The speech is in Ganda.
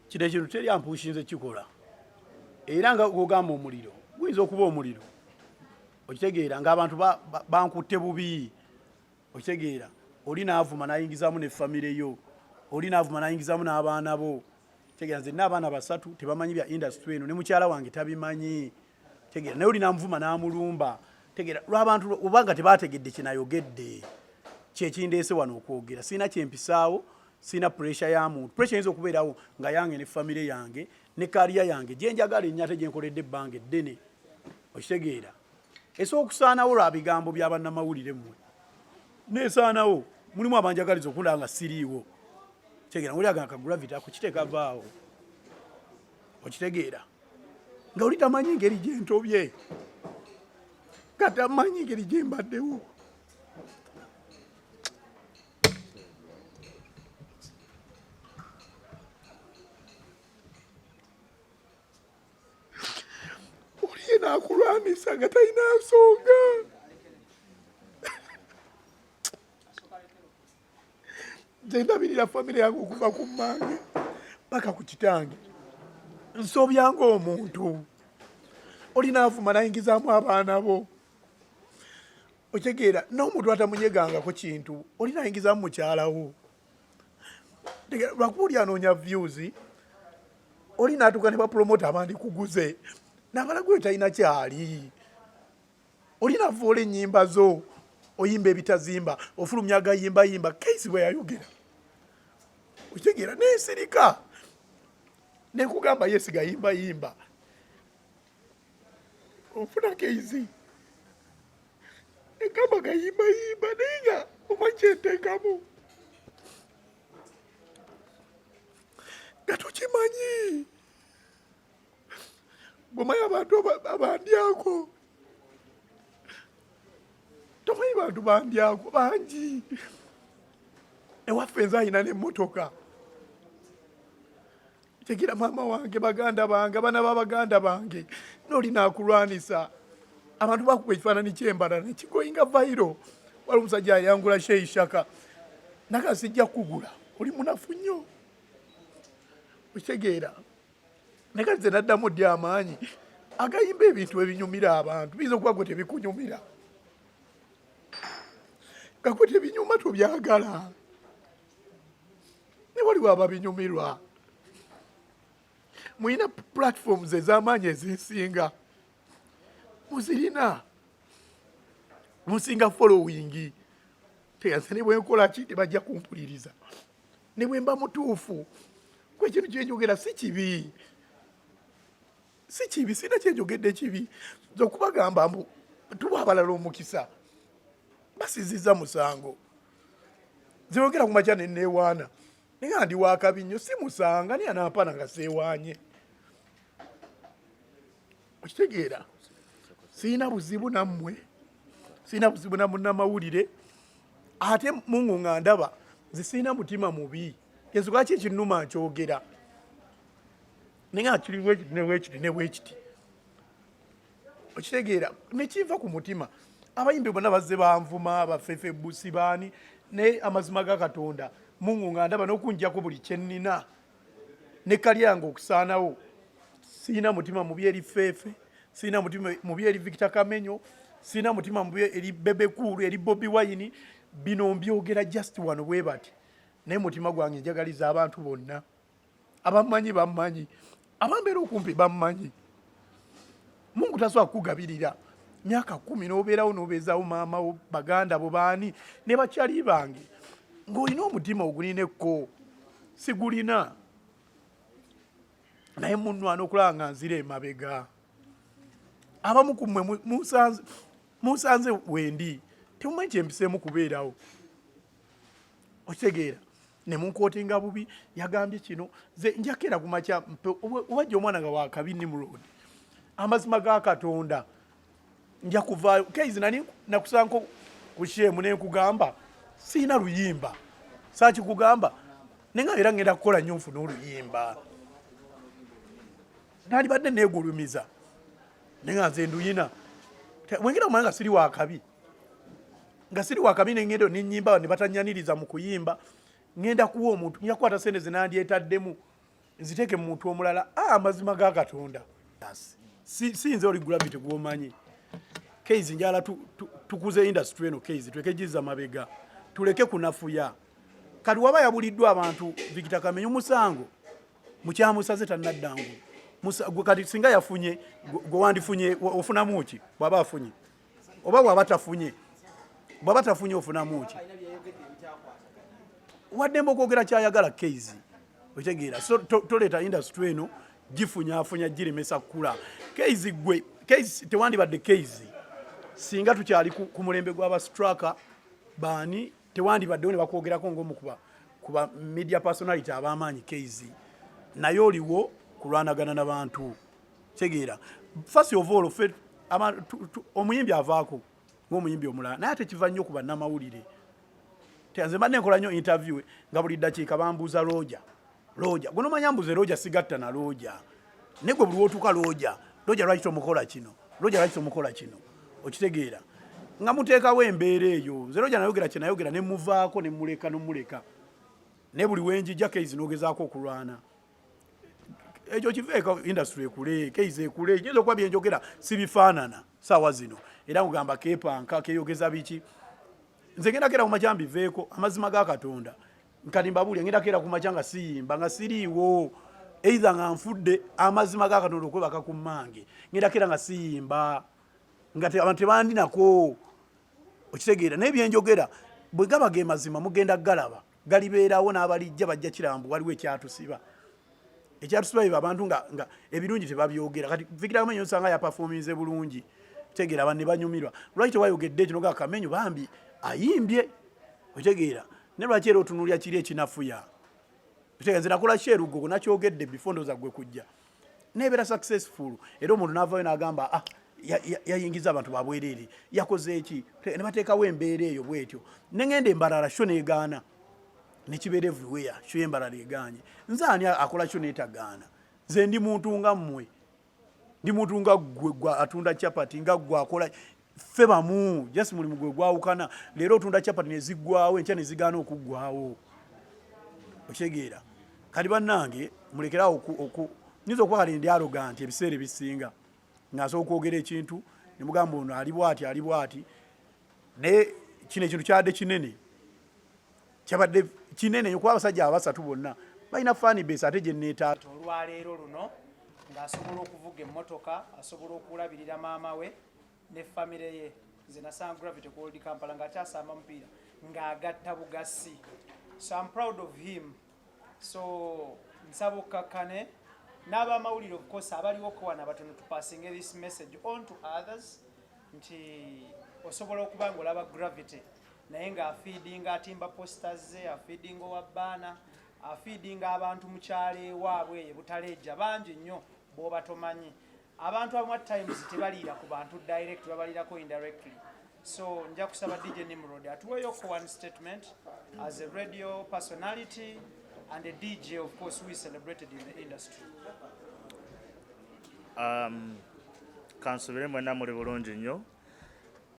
kino ekintu teri ampushinze kikola era nga ogamba omuliro guyinza okuba omuliro okitegeera ng'abantu bankutte bubi okitegeera oli naavuma nayingizamu ne famire yo oli naavuma nayingizamu n'abaana bo kitegeera nze nina abaana 3 tebamanyi bya industry eno ne mukyala wange tabimanyi kitegeera naye oli namuvuma n'amulumba kitegeera lw'abantu obanga tebategedde kinayogedde kyekindeese wano okwogera sina kyempisaawo sina pressure ya muntu pressure yinza okubeerawo nga yange ne famire yange ne kariya yange gyenjagala ennyate gyenkoledde ebbanga eddene okitegeera esobola okusaanawo lwa bigambo by'abannamawulire mmwe neesaanawo mulimu abanjagaliza okundaba nga siriiwo kitegeera ngoliaga akagravity ako kitekavaawo okitegeera nga oli tamanyi engeri gyentobye nga tamanyi engeri gyembaddewo oliye nakulwanisa nga talina nsonga nze ndabirira famire yange okuva ku mmange paka ku kitange nsobyanga omuntu olina avuma nayingizaamu abaana bo okitegeera n'omuntu atamunyegangako kintu olina ayingizaamu mukyalawo lwakuba oli anoonya views oli naatuuka ne bapromota abandikuguze n'abalagwe talina kyali oli navoola ennyimba zo oyimba ebitazimba ofulumya agayimbayimba keisi bwe yayogera okitegeera neesirika nekugamba yesi gayimbayimba ofuna keisi egamba gayimbayimba naye nga omanyi kyenteekamu nga tokimanyi gomanyi abantu abandyako tomanyi bantu bandyako bangi ewaffe nze ayina n'emmotoka tegira maama wange baganda bange abaana babaganda bange noli nakulwanisa abantu bakuba ekifaananyi kyembala nekigoyinga vairo wali omusajja ayangula sheishaka naga sijja kugula oli munafu nnyo okitegeera naye nze naddamu ddi amaanyi agayimba ebintu ebinyumira abantu biyinza okuba gwe tebikunyumira gagwe tebinyuma tobyagala ne waliwo ababinyumirwa muyina platforms ez'amaanyi ezinsinga muzirina musinga following teyanze ne bwenkola ki tebajja kumpuliriza ne bwe mba mutuufu kwe kintu kyenjogera si kibi sina kyenjogedde kibi okubagamba mbu tuwa abalala omukisa basiziza musango zeyogera ku makya neneewaana naye nga ndi wakabi nnyo si musanga naye anampana nga seewaanye okitegeera sirina buzibu nammwe sirina buzibu na munnamawulire ate mungu nga ndaba nze sirina mutima mubi ensonga ki ekinnuma nkyogera naye nga kiri bwekiti nebwekiti nebwekiti okitegeera nekiva ku mutima abayimbi bonna bazze banvuma bafefe busi baani naye amazima ga Katonda mungu nga ndaba n'okunjjako buli kyennina ne kali yange okusaanawo sirina mutima mubi eri feefe sirina mutima mubi eri Victor Kamenyo sirina mutima mubi eri Bebe Cool eri Bobi Wine bino mbyogera just wano bwe bati naye mutima gwange njagaliza abantu bonna abamanyi bammanyi abambeera okumpi bammanyi mungu tasobola kukugabirira myaka 10 n'obeerawo n'obeezaawo maama wo baganda bo baani ne bakyali bange ng'olina omutima ogulineko sigulina naye munnwana okulaba nga nzira emabega abamu ku mmwe munsanze wendi temumanyi kyempiseemu kubeerawo okitegeera ne munkootinga bubi yagambye kino ze njakeera ku makya obajja omwana nga wakabi Nimrod amazima ga Katonda nja kuvaayo keizi nani nakusanko ku shemu nenkugamba sina luyimba saaki kugamba nenga era ngenda kukola nnyo nfuna oluyimba nali badde neegulumiza nenga nze nduyina mwengera omwana nga siri wakabi nengendo nenyimba ne batanyaniriza mu kuyimba ngenda kuwa omuntu nyakwata sente zinandyetaddemu nziteeke mu muntu omulala amazima ga Katonda si nze oli gravity gw'omanyi Keizi njala tukuze industry eno Keizi twekejiza mabega tuleke kunafuya kati waba yabuliddwa abantu Victor Kamenyi musango mukyamusaze tannaddangu kati singa yafunye gwe wandifunye ofuna muki bwaba afunye oba bwaba tafunye ofuna muki waddembe okwogera kyayagala Keizi otegeera so toleta industry eno gifunya giremesa kula Keizi tewandibadde Keizi singa tukyali ku mulembe gw'aba straka baani tewandibaddewo ne bakwogerako ng'omukuba kuba media personality ab'amaanyi Keizi naye oliwo kulwanagana n'abantu tegeera first of all omuyimbi avaako ng'omuyimbi omulala naye ate kiva nnyo ku bannamawulire nze mbadde nkola nnyo interview nga buli ddakiika bambuuza Roja gwe nomanya mbuze Roja sigatta na Roja ne gwe buli wootuuka Roja lwaki tomukola kino okitegeera nga muteekawo embeera eyo nze Roja nayogera kye nayogera ne muvaako ne muleka ne buli wenjijja Keizi n'ogezaako okulwana ekyo kiveeko industry ekule Keizi ekule nyinza okuba byenjogera sibifaanana saawa zino era nkugamba keepanka keyogeza biki nze ngenda kera ku makya mbiveeko amazima ga Katonda nkati mbabulya ngenda kera ku makya nga siyimba nga siriiwo either nga nfudde amazima ga Katonda okwebaka ku mmange ngenda kera nga siyimba nga abantu tebandinako okitegeera naye byenjogera bwe gaba ge mazima mugenda galaba galibeerawo n'abalijja bajja kirambu waliwo ekyatusiba biba abantu nga ebirungi tebabyogera kati Victor Kamenyi osanga yapafominze bulungi tegeera abantu ne banyumirwa lwaki tewayogedde ekyo noga Kamenyi bambi ayimbye okitegeera ne lwaki era otunulya kiri ekinafuya okitegeera nze nakola kyerugogo nakyogedde before ndoza gwe kujja nebeera successful era omuntu n'avaayo n'agamba yayingiza abantu babwerere yakoze eki ne bateekawo embeera eyo bwetyo nengenda embalala sho negaana nekibeera everywhere sho embalala eganye nze ani akola kyo neetagaana nze ndi muntu nga mmwe ndi muntu nga gwe atunda chapati nga gwe akola ffe bamu just mulimu gwe gwawukana leero otunda chapati neziggwawo enkya nezigaana okuggwawo okitegeera kati bannange mulekerawo nyinza okuba kali ndi arrogant ebiseera ebisinga ng'asobola okwogera ekintu ne mugamba ono ali bw'ati naye kino ekintu kyabadde kinene okuba abasajja abasatu bonna balina fan base ate gye neetaaga olwaleero luno ng'asobola okuvuga emmotoka asobola okulabirira maama we ne famire ye nze nasanga Gravity Gold Kampala ng'akyasamba omupiira ng'agatta bugassi so I'm proud of him so nsaba okkakkane n'abamawulire of course abaliwo kowana abatono tupassing this message on to others nti osobola okuba ng'olaba Gravity naye ng'afeedinga atimba posters ze afeedinga owabaana afeedinga abantu mu kyalo ewaabwe eyo butaleja bangi nnyo bw'oba tomanyi abantu abamu at times tebaliira ku bantu direct babaliirako indirectly so nja kusaba DJ Nimrod atuweeyo one statement as a radio personality and a DJ of course who is celebrated in the industry. Kansubire mwena muri bulungi nnyo